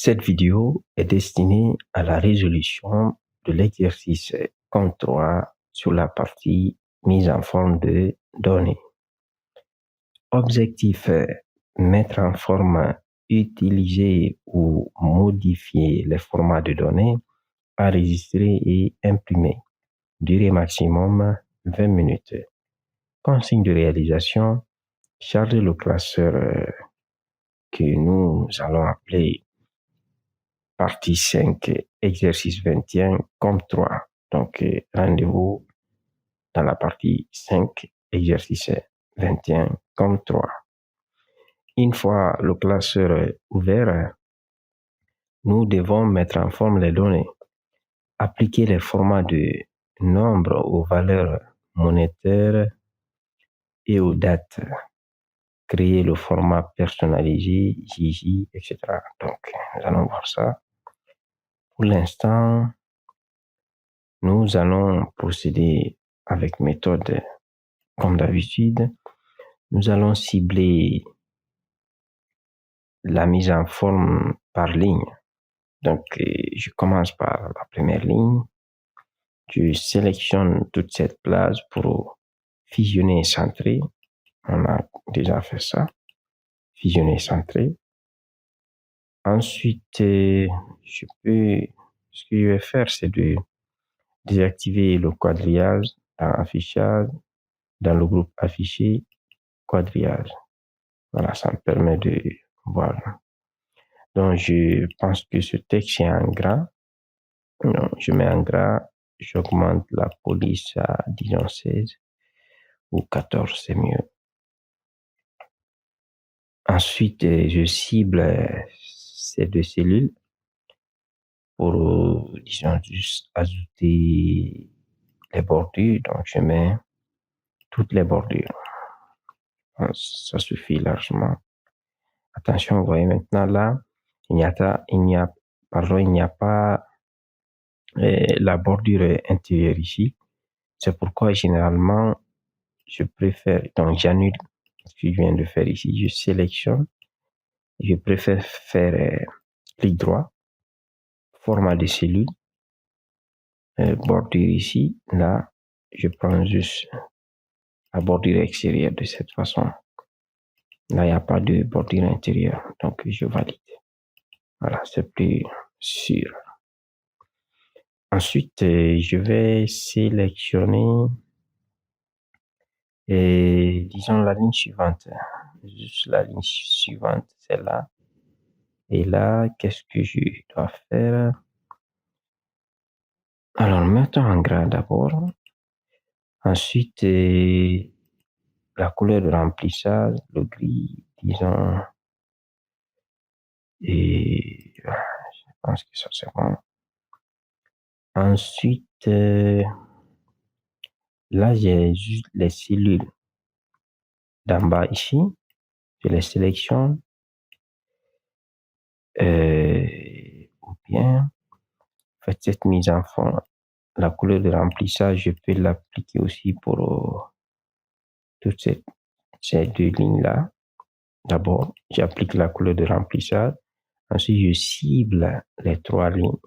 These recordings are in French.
Cette vidéo est destinée à la résolution de l'exercice compte 3 sur la partie mise en forme de données. Objectif: mettre en forme, utiliser ou modifier les formats de données, enregistrer et imprimer. Durée maximum 20 minutes. Consigne de réalisation: charger le classeur que nous allons appeler partie 5, exercice 21, comme 3. Donc, rendez-vous dans la partie 5, exercice 21, comme 3. Une fois le classeur ouvert, nous devons mettre en forme les données, appliquer les formats de nombres aux valeurs monétaires et aux dates, créer le format personnalisé, JJ, etc. Donc, nous allons voir ça. Pour l'instant, nous allons procéder avec méthode comme d'habitude. Nous allons cibler la mise en forme par ligne. Donc, je commence par la première ligne. Je sélectionne toute cette place pour fusionner et centrer. On a déjà fait ça. Fusionner et centrer. Ensuite, ce que je vais faire, c'est de désactiver le quadrillage dans affichage, dans le groupe affiché, quadrillage. Voilà, ça me permet de voir. Donc, je pense que ce texte est en gras. Donc, je mets en gras, j'augmente la police à, disons, 16 ou 14, c'est mieux. Ensuite, je cible ces deux cellules pour, disons, juste ajouter les bordures. Donc, je mets toutes les bordures. Ça suffit largement. Attention, vous voyez maintenant là, il n'y a pas la bordure intérieure ici. C'est pourquoi généralement, je préfère, donc j'annule ce que je viens de faire ici, je sélectionne, je préfère faire clic droit, format de cellule, bordure ici, là, je prends juste la bordure extérieure de cette façon. Là, il n'y a pas de bordure intérieure, donc je valide. Voilà, c'est plus sûr. Ensuite, je vais sélectionner et disons la ligne suivante. Juste la ligne suivante, celle-là. Et là, qu'est-ce que je dois faire? Alors, mettons en gras d'abord. Ensuite, la couleur de remplissage, le gris, disons. Et je pense que ça c'est bon. Ensuite, là, j'ai juste les cellules d'en bas ici. Je les sélectionne. Ou bien, faites cette mise en forme. La couleur de remplissage, je peux l'appliquer aussi pour toutes ces deux lignes-là. D'abord, j'applique la couleur de remplissage. Ensuite, je cible les trois lignes,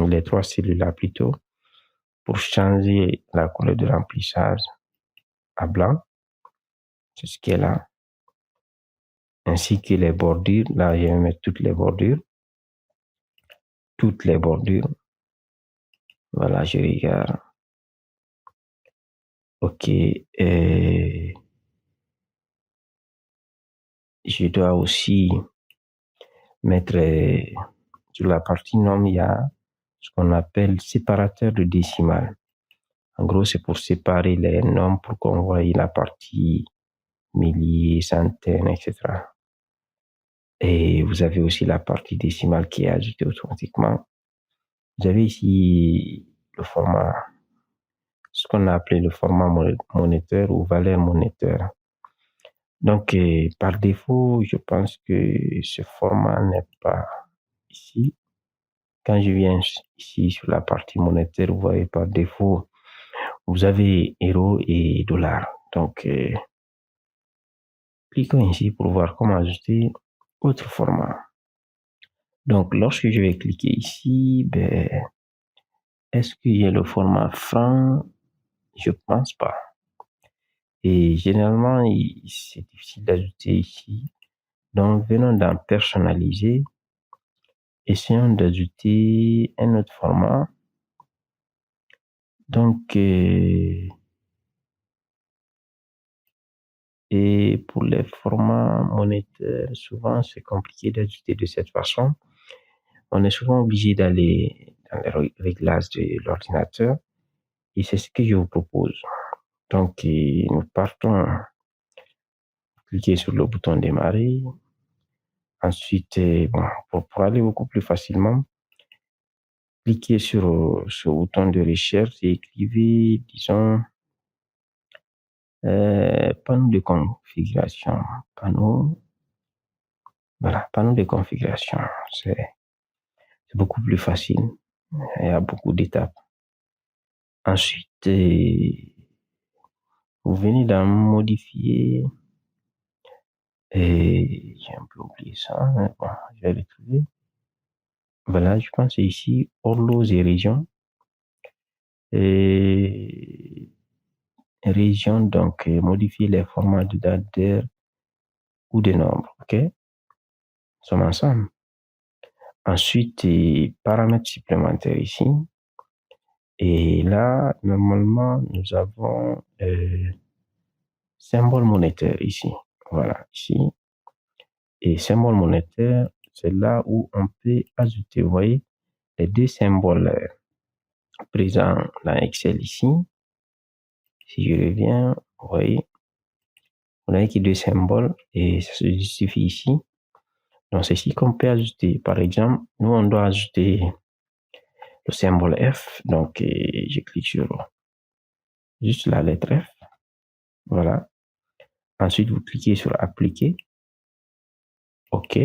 les trois cellules-là plutôt, pour changer la couleur de remplissage à blanc. C'est ce qui est là. Ainsi que les bordures. Là, je vais mettre toutes les bordures. Toutes les bordures. Voilà, je regarde. Ok. Je dois aussi mettre sur la partie nombre, il y a ce qu'on appelle séparateur de décimales. En gros, c'est pour séparer les nombres pour qu'on voie la partie milliers, centaines, etc. Et vous avez aussi la partie décimale qui est ajoutée automatiquement. Vous avez ici le format, ce qu'on a appelé le format monétaire ou valeur monétaire. Donc, par défaut, je pense que ce format n'est pas ici. Quand je viens ici sur la partie monétaire, vous voyez par défaut, vous avez euro et dollar. Donc, cliquons ici pour voir comment ajouter autre format. Donc, lorsque je vais cliquer ici, est-ce qu'il y a le format franc? Je pense pas. Et généralement, c'est difficile d'ajouter ici. Donc, venons dans personnaliser. Essayons d'ajouter un autre format. Donc, et pour les formats monétaires, souvent c'est compliqué d'ajouter de cette façon. On est souvent obligé d'aller dans les réglages de l'ordinateur et c'est ce que je vous propose. Donc, nous partons, cliquez sur le bouton démarrer. Ensuite, pour aller beaucoup plus facilement, cliquez sur ce bouton de recherche et écrivez, disons, panneau de configuration. Panneau de configuration. C'est beaucoup plus facile. Il y a beaucoup d'étapes. Ensuite, vous venez dans modifier. Et j'ai un peu oublié ça. Bon, je vais le trouver. Voilà, je pense que c'est ici, horloge et région. Et région, donc, modifier les formats de date, d'heure ou de nombre. OK? Nous sommes ensemble. Ensuite, paramètres supplémentaires ici. Et là, normalement, nous avons symbole monétaire ici. Voilà, ici. Et symbole monétaire, c'est là où on peut ajouter, vous voyez, les deux symboles présents dans Excel ici. Si je reviens, vous voyez, on a que deux symboles et ça se justifie ici. Donc, c'est ici qu'on peut ajouter. Par exemple, nous, on doit ajouter le symbole F. Donc, je clique sur juste la lettre F. Voilà. Ensuite, vous cliquez sur appliquer. OK.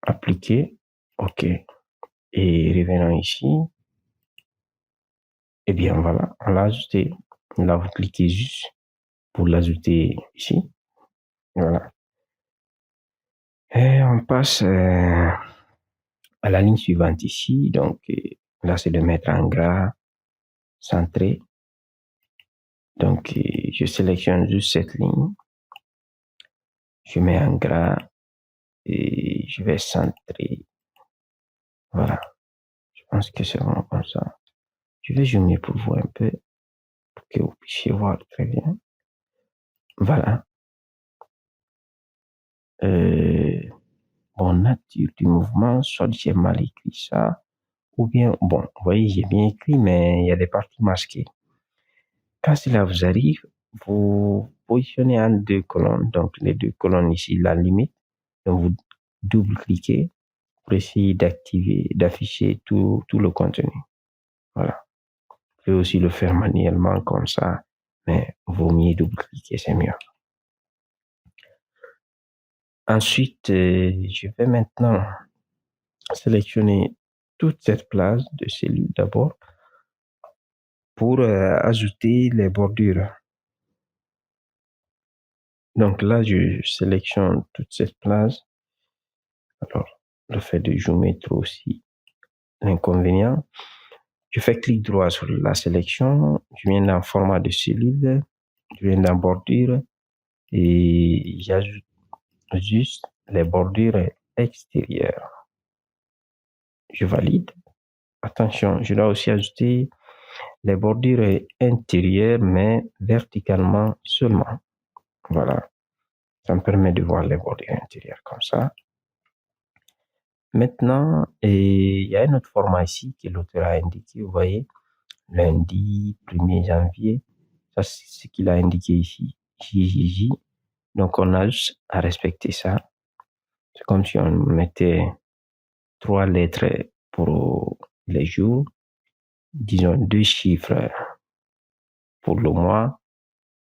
Appliquer. OK. Et revenons ici. Et bien, voilà, on l'a ajouté. Là, vous cliquez juste pour l'ajouter ici. Voilà. Et on passe à la ligne suivante ici. Donc, là, c'est de mettre en gras, centré. Donc, je sélectionne juste cette ligne. Je mets en gras et je vais centrer. Voilà. Je pense que c'est vraiment comme ça. Je vais zoomer pour vous un peu, pour que vous puissiez voir très bien. Voilà. Bon, nature du mouvement, soit j'ai mal écrit ça, ou bien, bon, vous voyez, j'ai bien écrit, mais il y a des parties masquées. Quand cela vous arrive, vous positionnez en deux colonnes, donc les deux colonnes ici, la limite, donc vous double-cliquez pour essayer d'afficher tout le contenu. Voilà. Vous pouvez aussi le faire manuellement comme ça, mais vaut mieux double-cliquer, c'est mieux. Ensuite, je vais maintenant sélectionner toute cette place de cellules d'abord pour ajouter les bordures. Donc là, je sélectionne toute cette place. Alors, le fait de zoomer trop aussi, l'inconvénient. Je fais clic droit sur la sélection. Je viens dans format de cellule. Je viens dans bordure et j'ajoute juste les bordures extérieures. Je valide. Attention, je dois aussi ajouter les bordures intérieures, mais verticalement seulement. Voilà. Ça me permet de voir les bordures intérieures comme ça. Maintenant, il y a un autre format ici que l'auteur a indiqué. Vous voyez, lundi 1er janvier. Ça, c'est ce qu'il a indiqué ici. JJJ. Donc, on a juste à respecter ça. C'est comme si on mettait 3 lettres pour les jours. Disons 2 chiffres pour le mois.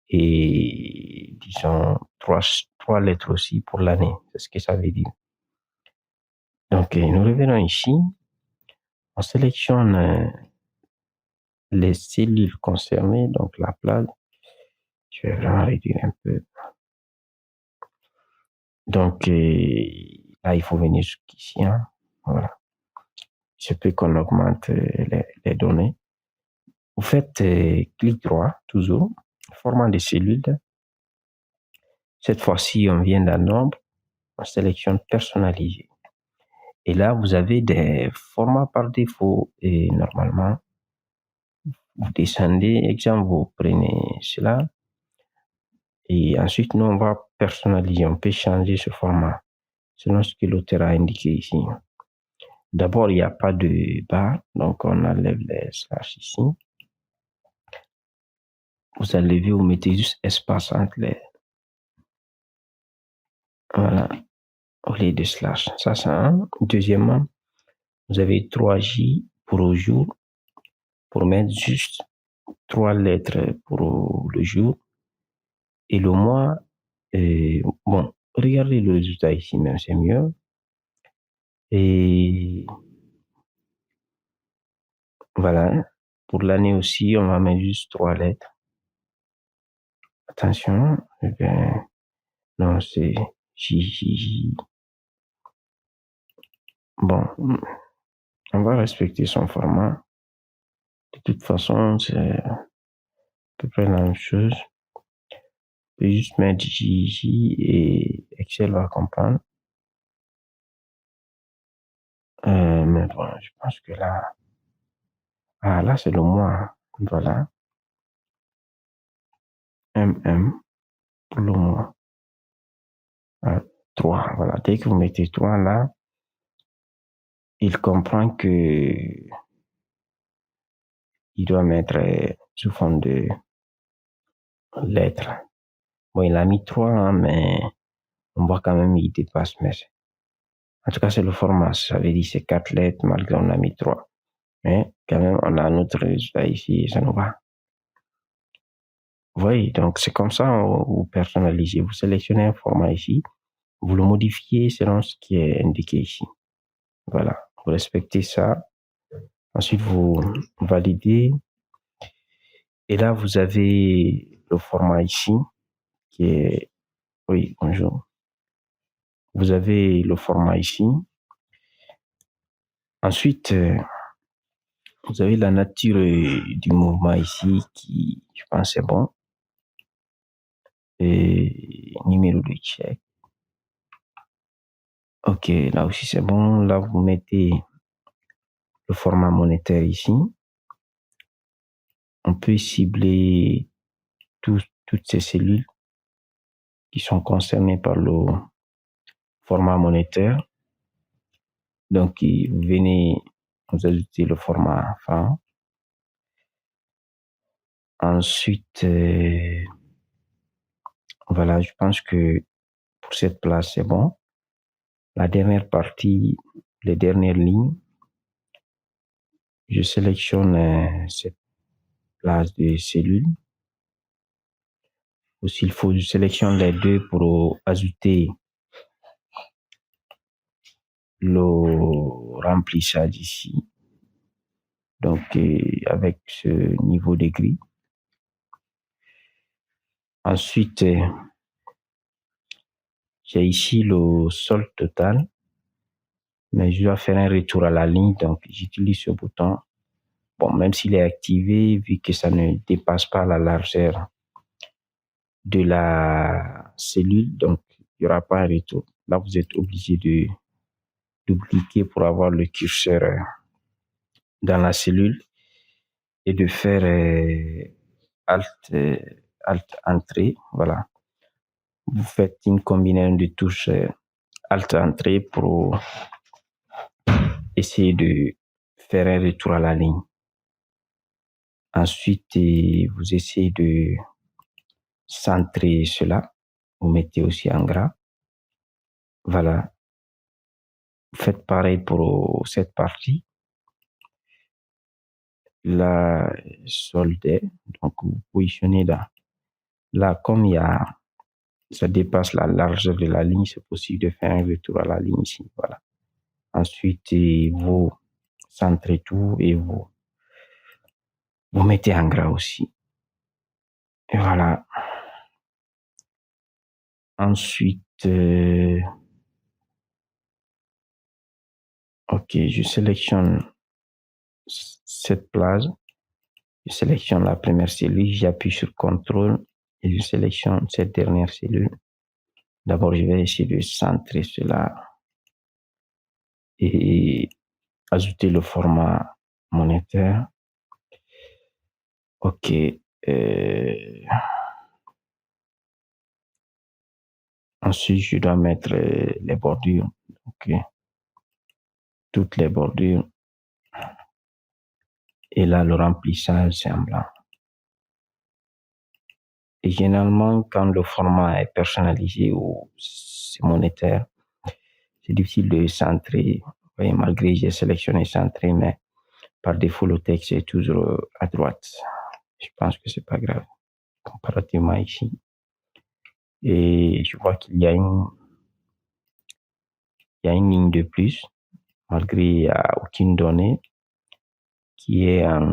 Et disons 3 lettres aussi pour l'année. C'est ce que ça veut dire. Donc, nous revenons ici. On sélectionne les cellules concernées, donc la place. Je vais vraiment réduire un peu. Donc, Là, il faut venir jusqu'ici. Hein. Voilà. Il se peut qu'on augmente les données. Vous faites clic droit, toujours, format de cellules. Cette fois-ci, on vient dans nombre, on sélectionne personnalisé. Et là, vous avez des formats par défaut. Et normalement, vous descendez, exemple, vous prenez cela. Et ensuite, nous, on va personnaliser. On peut changer ce format selon ce que l'auteur a indiqué ici. D'abord, il n'y a pas de barre, donc on enlève les slash ici. Vous enlevez, vous mettez juste espace entre les. Voilà, au lieu de slash. Ça, c'est un. Deuxièmement, vous avez 3J pour le jour, pour mettre juste 3 lettres pour le jour. Et le mois, bon, regardez le résultat ici même, c'est mieux. Et voilà, pour l'année aussi, on va mettre juste 3 lettres. Attention, non, c'est J. Bon, on va respecter son format. De toute façon, c'est à peu près la même chose. On peut juste mettre JJ et Excel va comprendre. Mais bon, je pense que là, là c'est le mois. Voilà. pour le mois. 3, voilà. Dès que vous mettez 3 là, il comprend que il doit mettre sous forme de lettres. Bon, il a mis 3, hein, mais on voit quand même il dépasse. Mais en tout cas, c'est le format. Ça veut dire c'est 4 lettres malgré on a mis 3. Mais quand même, on a notre résultat ici et ça nous va. Vous voyez, donc c'est comme ça, vous personnalisez. Vous sélectionnez un format ici, vous le modifiez selon ce qui est indiqué ici. Voilà, vous respectez ça. Ensuite, vous validez. Et là, vous avez le format ici qui est... Oui, bonjour. Vous avez le format ici. Ensuite, vous avez la nature du mouvement ici qui, je pense, est bon. Et numéro de check. Ok, là aussi c'est bon. Là, vous mettez le format monétaire ici. On peut cibler toutes ces cellules qui sont concernées par le format monétaire. Donc, vous venez, vous ajoutez le format franc. Ensuite, voilà, je pense que pour cette place, c'est bon. La dernière partie, les dernières lignes, je sélectionne cette place de cellules. Aussi, il faut que je sélectionne les deux pour ajouter le remplissage ici. Donc, avec ce niveau de gris. Ensuite, j'ai ici le solde total. Mais je dois faire un retour à la ligne, donc j'utilise ce bouton. Bon, même s'il est activé, vu que ça ne dépasse pas la largeur de la cellule, donc il n'y aura pas un retour. Là, vous êtes obligé de dupliquer pour avoir le curseur dans la cellule et de faire Alt Entrée. Voilà. Vous faites une combinaison de touches Alt Entrée pour essayer de faire un retour à la ligne. Ensuite, vous essayez de centrer cela. Vous mettez aussi en gras. Voilà. Vous faites pareil pour cette partie. La solde, donc vous positionnez là. Là, comme ça dépasse la largeur de la ligne, c'est possible de faire un retour à la ligne ici. Voilà. Ensuite, vous centrez tout et vous mettez en gras aussi. Et voilà. Ensuite, Ok, je sélectionne cette plage. Je sélectionne la première cellule, j'appuie sur CTRL et je sélectionne cette dernière cellule. D'abord, je vais essayer de centrer cela et ajouter le format monétaire. Ok. Ensuite, je dois mettre les bordures. Ok. Toutes les bordures. Et là, le remplissage, c'est en blanc. Et généralement, quand le format est personnalisé ou c'est monétaire, c'est difficile de centrer. Vous voyez, malgré que j'ai sélectionné centrer, mais par défaut, le texte est toujours à droite. Je pense que c'est pas grave, comparativement ici. Et je vois qu'il y a une ligne de plus, malgré il n'y a aucune donnée, qui est un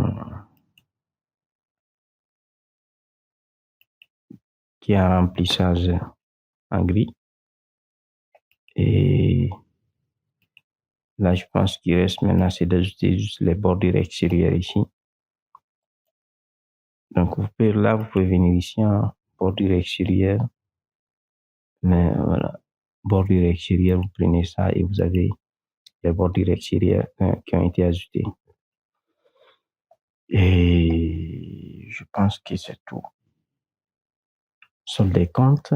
remplissage en gris. Et là, je pense qu'il reste maintenant, c'est d'ajouter juste les bordures extérieures ici. Donc, vous pouvez venir ici en bordure extérieure. Mais voilà, bordure extérieure, vous prenez ça et vous avez les bordures extérieures qui ont été ajoutées. Et je pense que c'est tout. Solde des comptes.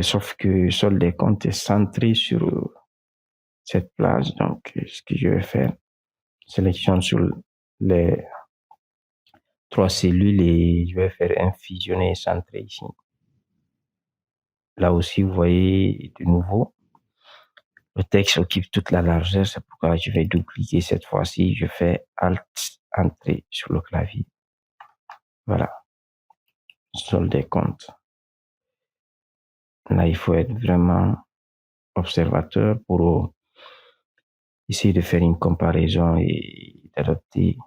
Sauf que solde des comptes est centré sur cette plage. Donc, ce que je vais faire, sélectionne sur les 3 cellules et je vais faire un fusionner centré ici. Là aussi, vous voyez de nouveau, le texte occupe toute la largeur. C'est pourquoi je vais dupliquer cette fois-ci. Je fais Alt, Entrée sur le clavier. Voilà. Solde des comptes. Là, il faut être vraiment observateur pour essayer de faire une comparaison et d'adopter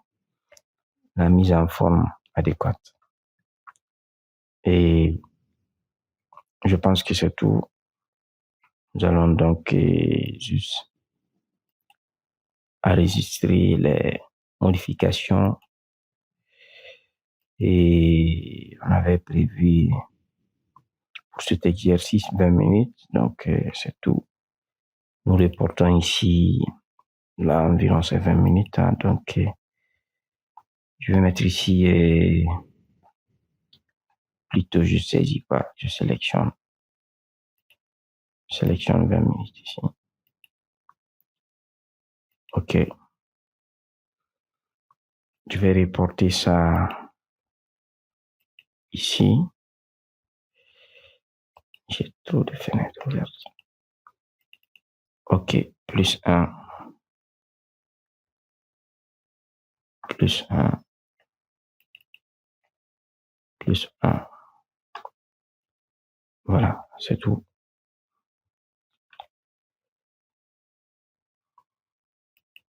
la mise en forme adéquate. Et je pense que c'est tout. Nous allons donc juste enregistrer les modifications et on avait prévu pour cet exercice 20 minutes, donc c'est tout. Nous reportons ici, là environ c'est 20 minutes, hein, donc je vais mettre ici plutôt je saisis pas, je sélectionne 20 minutes ici. Ok. Je vais reporter ça ici. J'ai trop de fenêtres ouvertes. Ok, plus 1. Plus 1. Plus 1. Voilà, c'est tout.